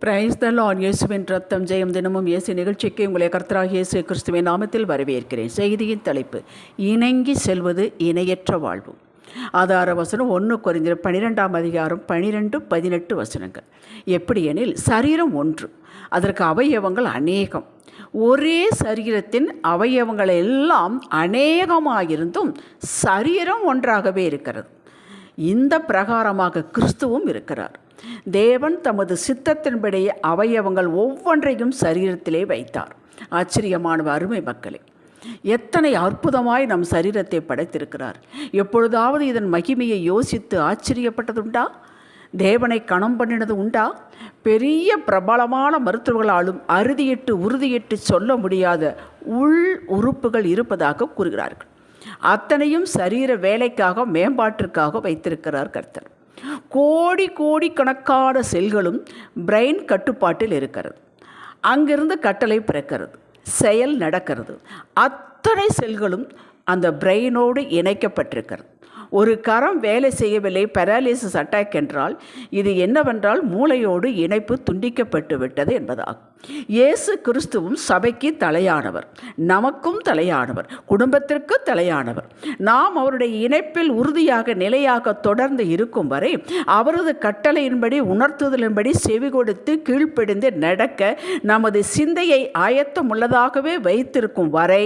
Praise the Lord. இயேசுவின் ரத்தம் ஜெயம். தினமும் இயேசு நிகழ்ச்சிக்கு உங்களை கர்த்தராகிய இயேசு கிறிஸ்துவின் நாமத்தில் வரவேற்கிறேன். செய்தியின் தலைப்பு, இணங்கி செல்வது இணையற்ற வாழ்வு. ஆதார வசனம் 1 கொரிந்தியர் 12ஆம் அதிகாரம் 12-18 வசனங்கள். எப்படியெனில், சரீரம் ஒன்று, அதற்கு அவயவங்கள் அநேகம். ஒரே சரீரத்தின் அவயவங்கள் எல்லாம் அநேகமாயிருந்தும் சரீரம் ஒன்றாகவே இருக்கிறது. இந்த பிரகாரமாக கிறிஸ்துவும் இருக்கிறார். தேவன் தமது சித்தத்தின்படி அவயவங்கள் ஒவ்வொன்றையும் சரீரத்திலே வைத்தார். ஆச்சரியமான அருமை மக்களே, எத்தனை அற்புதமாய் நம் சரீரத்தை படைத்திருக்கிறார். எப்பொழுதாவது இதன் மகிமையை யோசித்து ஆச்சரியப்பட்டதுண்டா? தேவனை கணம் பண்ணினது உண்டா? பெரிய பிரபலமான மருத்துவர்களாலும் உறுதியிட்டு சொல்ல முடியாத உள் உறுப்புகள் இருப்பதாக கூறுகிறார்கள். அத்தனையும் சரீர வேலைக்காக, மேம்பாட்டிற்காக வைத்திருக்கிறார் கர்த்தர். கோடி கணக்கான செல்களும் பிரெயின் கட்டுப்பாட்டில் இருக்கிறது. அங்கிருந்து கட்டளை பிறக்கிறது, செயல் நடக்கிறது. அத்தனை செல்களும் அந்த பிரெயினோடு இணைக்கப்பட்டிருக்கிறது. ஒரு கரம் வேலை செய்யவில்லை, பெராலிசிஸ் அட்டாக் என்றால் இது என்னவென்றால் மூளையோடு இணைப்பு துண்டிக்கப்பட்டு விட்டது என்பதாகும். இயேசு கிறிஸ்துவும் சபைக்கு தலையானவர், நமக்கும் தலையானவர், குடும்பத்திற்கு தலையானவர். நாம் அவருடைய இணைப்பில் உறுதியாக நிலையாக தொடர்ந்து இருக்கும் வரை, அவரது கட்டளையின்படி உணர்த்துதலின்படி செவி கொடுத்து கீழ்ப்படிந்து நடக்க நமது சிந்தையை ஆயத்தம் உள்ளதாகவே வைத்திருக்கும் வரை,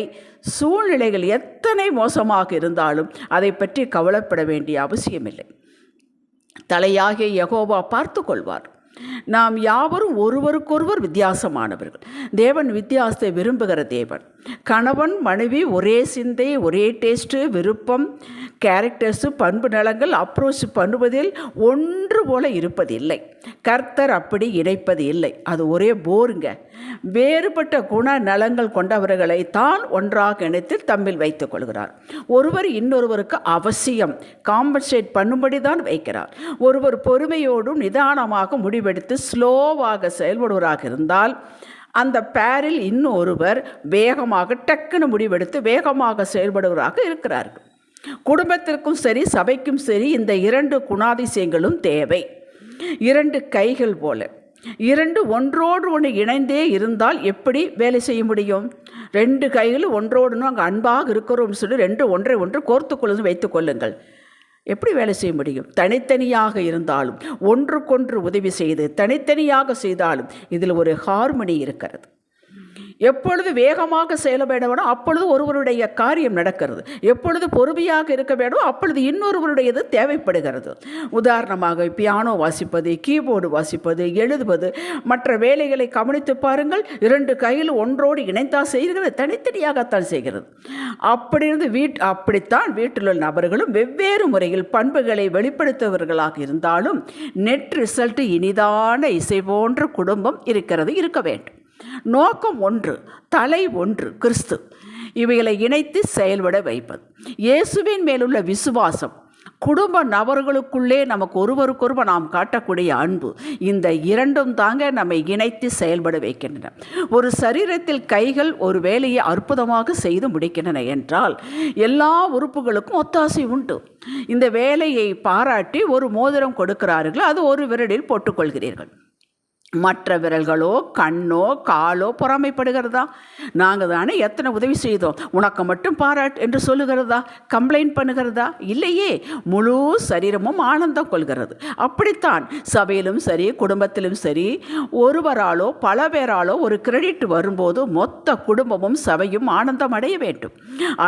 சூழ்நிலைகள் எத்தனை மோசமாக இருந்தாலும் அதை பற்றி கவலைப்பட வேண்டிய அவசியமில்லை. தலையாகிய யெகோவா பார்த்து கொள்வார். நாம் யாவரும் ஒருவருக்கொருவர் வித்தியாசமானவர்கள். தேவன் வித்தியாசத்தை விரும்புகிற தேவன். கணவன் மனைவி ஒரே சிந்தை, ஒரே டேஸ்ட்டு, விருப்பம், கேரக்டர்ஸு, பண்பு நலங்கள் அப்ரோச் பண்ணுவதில் ஒன்று போல இருப்பதில்லை. கர்த்தர் அப்படி இணைப்பது இல்லை. அது ஒரே போருங்க. வேறுபட்ட குண நலங்கள் கொண்டவர்களை தான் ஒன்றாக இணைத்து தம்மில் வைத்துக் கொள்கிறார். ஒருவர் இன்னொருவருக்கு அவசியம் காம்பன்சேட் பண்ணும்படி தான் வைக்கிறார். ஒருவர் பொறுமையோடும் நிதானமாக முடிவெடுத்து ஸ்லோவாக செயல்படுவராக இருந்தால், அந்த பேரில் இன்னொருவர் வேகமாக டக்குன்னு முடிவெடுத்து வேகமாக செயல்படுவராக இருக்கிறார்கள். குடும்பத்திற்கும் சரி, சபைக்கும் சரி, இந்த 2 குணாதிசயங்களும் தேவை. 2 கைகள் போல, 2 ஒன்றோடு ஒன்று இணைந்தே இருந்தால் எப்படி வேலை செய்ய முடியும்? 2 கைகளும் ஒன்றோடு அங்கே அன்பாக இருக்கிறோம்னு சொல்லி 2 ஒன்றை ஒன்று கோர்த்து கொள்ளுன்னு வைத்துக் கொள்ளுங்கள். எப்படி வேலை செய்ய முடியும்? தனித்தனியாக இருந்தாலும், ஒன்றுக்கொன்று உதவி செய்து தனித்தனியாக செய்தாலும் இதில் ஒரு ஹார்மனி இருக்கிறது. எப்பொழுது வேகமாக செயல வேண்டுமோ அப்பொழுது ஒருவருடைய காரியம் நடக்கிறது. எப்பொழுது பொறுமையாக இருக்க வேண்டுமோ அப்பொழுது இன்னொருவருடையது தேவைப்படுகிறது. உதாரணமாக, பியானோ வாசிப்பது, கீபோர்டு வாசிப்பது, எழுதுவது, மற்ற வேலைகளை கவனித்து பாருங்கள். 2 கையில் ஒன்றோடு இணைந்தால் செய்கிறது, தனித்தனியாகத்தான் செய்கிறது. அப்படித்தான் வீட்டிலுள்ள நபர்களும் வெவ்வேறு முறையில் பண்புகளை வெளிப்படுத்துபவர்களாக இருந்தாலும் நெட் ரிசல்ட் இனிதான இசை போன்ற குடும்பம் இருக்க வேண்டும். நோக்கம் ஒன்று, தலை ஒன்று, கிறிஸ்து. இவைகளை இணைத்து செயல்பட வைப்பது. இயேசுவின் மேலுள்ள விசுவாசம், குடும்ப நபர்களுக்குள்ளே நமக்கு ஒருவருக்கொருவர் நாம் காட்டக்கூடிய அன்பு, இந்த 2ம் தாங்க நம்மை இணைத்து செயல்பட வைக்கின்றன. ஒரு சரீரத்தில் கைகள் ஒரு வேலையை அற்புதமாக செய்து முடிக்கின்றன என்றால், எல்லா உறுப்புகளுக்கும் ஒத்தாசை உண்டு. இந்த வேலையை பாராட்டி ஒரு மோதிரம் கொடுக்கிறார்கள், அது ஒரு விரலில் போட்டுக்கொள்கிறீர்கள். மற்ற விரல்களோ, கண்ணோ, காலோ பொறாமைப்படுகிறதா? நாங்கள் தானே எத்தனை உதவி செய்தோம், உனக்கு மட்டும் பாராட்டு என்று சொல்லுகிறதா? கம்ப்ளைண்ட் பண்ணுகிறதா? இல்லையே. முழு சரீரமும் ஆனந்தம் கொள்கிறது. அப்படித்தான் சபையிலும் சரி, குடும்பத்திலும் சரி, ஒருவராலோ பல பேராலோ ஒரு கிரெடிட் வரும்போது மொத்த குடும்பமும் சபையும் ஆனந்தம் அடைய வேண்டும்.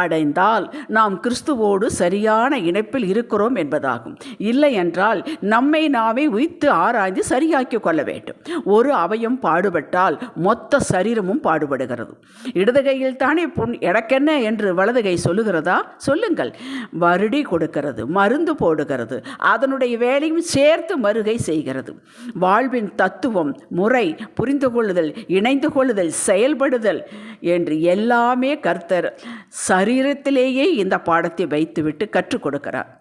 அடைந்தால் நாம் கிறிஸ்துவோடு சரியான இணைப்பில் இருக்கிறோம் என்பதாகும். இல்லை என்றால் நம்மை நாமே உய்த்து ஆராய்ந்து சரியாக்கி கொள்ள வேண்டும். ஒரு அவயம் பாடுபட்டால் மொத்த சரீரமும் பாடுபடுகிறது. இடது கையில் தானே எனக்கென்ன என்று வலது கை சொல்லுகிறதா? சொல்லுங்கள். வருடி கொடுக்கிறது, மருந்து போடுகிறது, அதனுடைய வேலையும் சேர்த்து மறுகை செய்கிறது. வாழ்வின் தத்துவம், முறை, புரிந்து கொள்ளுதல், இணைந்து கொள்ளுதல், செயல்படுதல் என்று எல்லாமே கர்த்தர் சரீரத்திலேயே இந்த பாடத்தை வைத்துவிட்டு கற்றுக் கொடுக்கிறார்.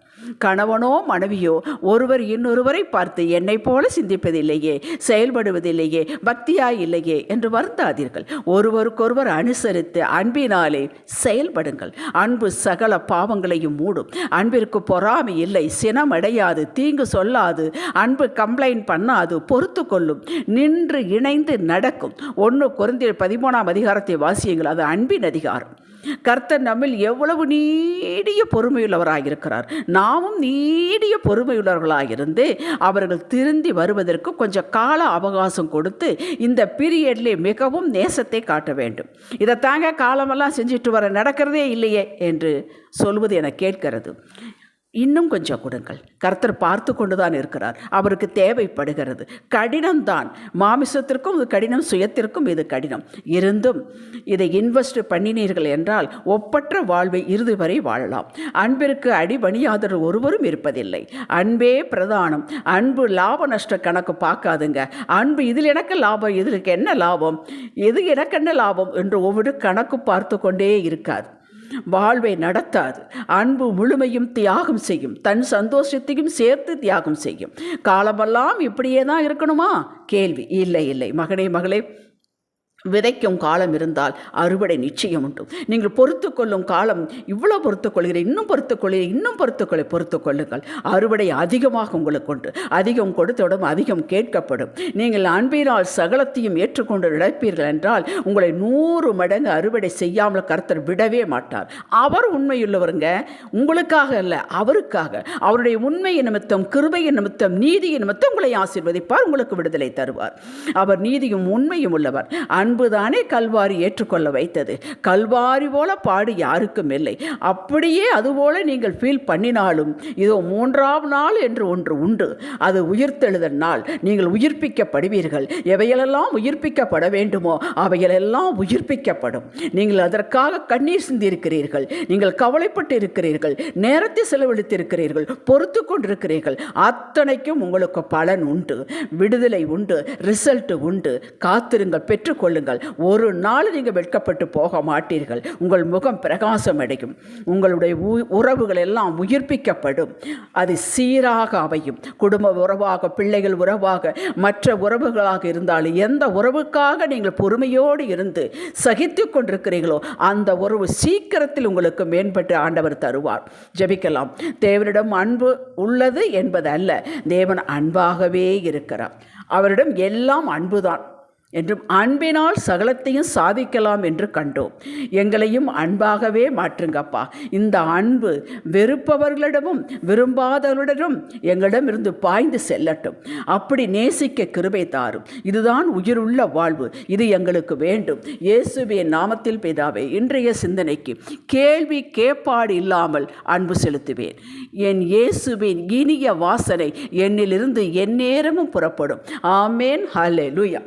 கணவனோ மனைவியோ ஒருவர் இன்னொருவரை பார்த்து என்னை போல சிந்திப்பதில்லையே, செயல்படுவதில்லையே, பக்தியாய் இல்லையே என்று வருந்தாதீர்கள். ஒருவருக்கொருவர் அனுசரித்து அன்பினாலே செயல்படுங்கள். அன்பு சகல பாவங்களையும் மூடும். அன்பிற்கு பொறாமை இல்லை, சினமடையாது, தீங்கு சொல்லாது, அன்பு கம்ப்ளைண்ட் பண்ணாது, பொறுத்து கொள்ளும், நின்று இணைந்து நடக்கும். 1 கொரிந்தியர் 13ஆம் அதிகாரத்தை வாசியுங்கள். அது அன்பின் அதிகாரம். கர்த்தர் நம்மில் எவ்வளவு நீடிய பொறுமையுள்ளவராக இருக்கிறார். நாமும் நீடிய பொறுமையுள்ளவர்களாக அவர்கள் திருந்தி வருவதற்கு கொஞ்சம் கால அவகாசம் கொடுத்து இந்த பீரியட்லே மிகவும் நேசத்தை காட்ட வேண்டும். இதை தாங்க காலமெல்லாம் செஞ்சுட்டு வர நடக்கிறதே இல்லையே என்று சொல்வது என கேட்கிறது. இன்னும் கொஞ்சம் கொடுங்கள். கர்த்தர் பார்த்து கொண்டு தான் இருக்கிறார். அவருக்கு தேவைப்படுகிறது. கடினம்தான், மாமிசத்திற்கும் இது கடினம், சுயத்திற்கும் இது கடினம். இருந்தும் இதை இன்வெஸ்ட் பண்ணினீர்கள் என்றால் ஒப்பற்ற வாழ்வை இறுதி வரை வாழலாம். அன்பிற்கு அடிபணியாதவர் ஒருவரும் இருப்பதில்லை. அன்பே பிரதானம். அன்பு லாப நஷ்ட கணக்கு பார்க்காதுங்க. அன்பு இதில் எனக்கு லாபம், இதில் என்ன லாபம், இது எனக்கு என்ன லாபம் என்று ஒவ்வொரு கணக்கு பார்த்து கொண்டே இருக்காது. வாழ்வை நடத்தாது. அன்பு முழுமையும் தியாகம் செய்யும். தன் சந்தோஷத்தையும் சேர்த்து தியாகம் செய்யும். காலமெல்லாம் இப்படியே தான் இருக்கணுமா? கேள்வி. இல்லை இல்லை. மகனே மகளே, விதைக்கும் காலம் இருந்தால் அறுவடை நிச்சயம் உண்டு. நீங்கள் பொறுத்து கொள்ளும் காலம் இவ்வளோ பொறுத்துக்கொள்கிறேன், இன்னும் பொறுத்துக்கொள்கிறேன், இன்னும் பொறுத்து கொள்ளுங்கள். அறுவடை அதிகமாக உங்களுக்கு உண்டு. அதிகம் கொடுத்தோடும் அதிகம் கேட்கப்படும். நீங்கள் அன்பினால் சகலத்தையும் ஏற்றுக்கொண்டு நடப்பீர்கள் என்றால் உங்களை 100 மடங்கு அறுவடை செய்யாமல் கர்த்தர் விடவே மாட்டார். அவர் உண்மையுள்ளவருங்க. உங்களுக்காக அல்ல, அவருக்காக. அவருடைய உண்மையின் நிமித்தம், கிருபையின் நிமித்தம், நீதியின் நிமித்தம் உங்களை ஆசீர்வதிப்பார். உங்களுக்கு விடுதலை தருவார். அவர் நீதியும் உண்மையும் உள்ளவர். அன்புதானே கல்வாரி ஏற்றுக்கொள்ள வைத்தது. கல்வாரி போல பாடு யாருக்கும் இல்லை. அப்படியே அதுபோல நீங்கள் ஃபீல் பண்ணினாலும் இதோ 3ஆம் நாள் என்று ஒன்று உண்டு. அது உயிர்த்தெழுதல் நாள். நீங்கள் உயிர்ப்பிக்கப்படுவீர்கள். எவைகளெல்லாம் உயிர்ப்பிக்கப்பட வேண்டுமோ அவைகளெல்லாம் உயிர்ப்பிக்கப்படும். நீங்கள் அதற்காக கண்ணீர் சிந்திருக்கிறீர்கள். நீங்கள் கவலைப்பட்டு இருக்கிறீர்கள். நேரத்தை செலவழித்திருக்கிறீர்கள். பொறுத்து கொண்டிருக்கிறீர்கள். அத்தனைக்கும் உங்களுக்கு பலன் உண்டு. விடுதலை உண்டு. ரிசல்ட் உண்டு. காத்திருங்கள், பெற்றுக்கொள்ளுங்கள். ஒரு நாள் நீங்கள் வெட்கப்பட்டு போக மாட்டீர்கள். உங்கள் முகம் பிரகாசம் அடையும். உங்களுடைய உறவுகள் எல்லாம் உயிர்ப்பிக்கப்படும். அது சீராக அமையும். குடும்ப உறவாக, பிள்ளைகள் உறவாக, மற்ற உறவுகளாக இருந்தாலும் எந்த உறவுக்காக நீங்கள் பொறுமையோடு இருந்து சகித்து கொண்டிருக்கிறீர்களோ அந்த உறவு சீக்கிரத்தில் உங்களுக்கு மேம்பட்டு ஆண்டவர் தருவார். ஜெபிக்கலாம். தேவனிடம் அன்பு உள்ளது என்பது அல்ல, தேவன் அன்பாகவே இருக்கிறார். அவரிடம் எல்லாம் அன்புதான் என்றும் அன்பினால் சகலத்தையும் சாதிக்கலாம் என்று கண்டோம். எங்களையும் அன்பாகவே மாற்றுங்கப்பா. இந்த அன்பு வெறுப்பவர்களிடமும் விரும்பாதவர்களிடம் எங்களிடமிருந்து பாய்ந்து செல்லட்டும். அப்படி நேசிக்க கிருபை தாரும். இதுதான் உயிருள்ள வாழ்வு. இது எங்களுக்கு வேண்டும். இயேசுவின் நாமத்தில் பிதாவே, இன்றைய சிந்தனைக்கு கேள்வி கேட்பாடு இல்லாமல் அன்பு செலுத்துவேன். என் இயேசுவின் இனிய வாசனை என்னிலிருந்து எந்நேரமும் புறப்படும். ஆமேன். ஹல்லேலூயா.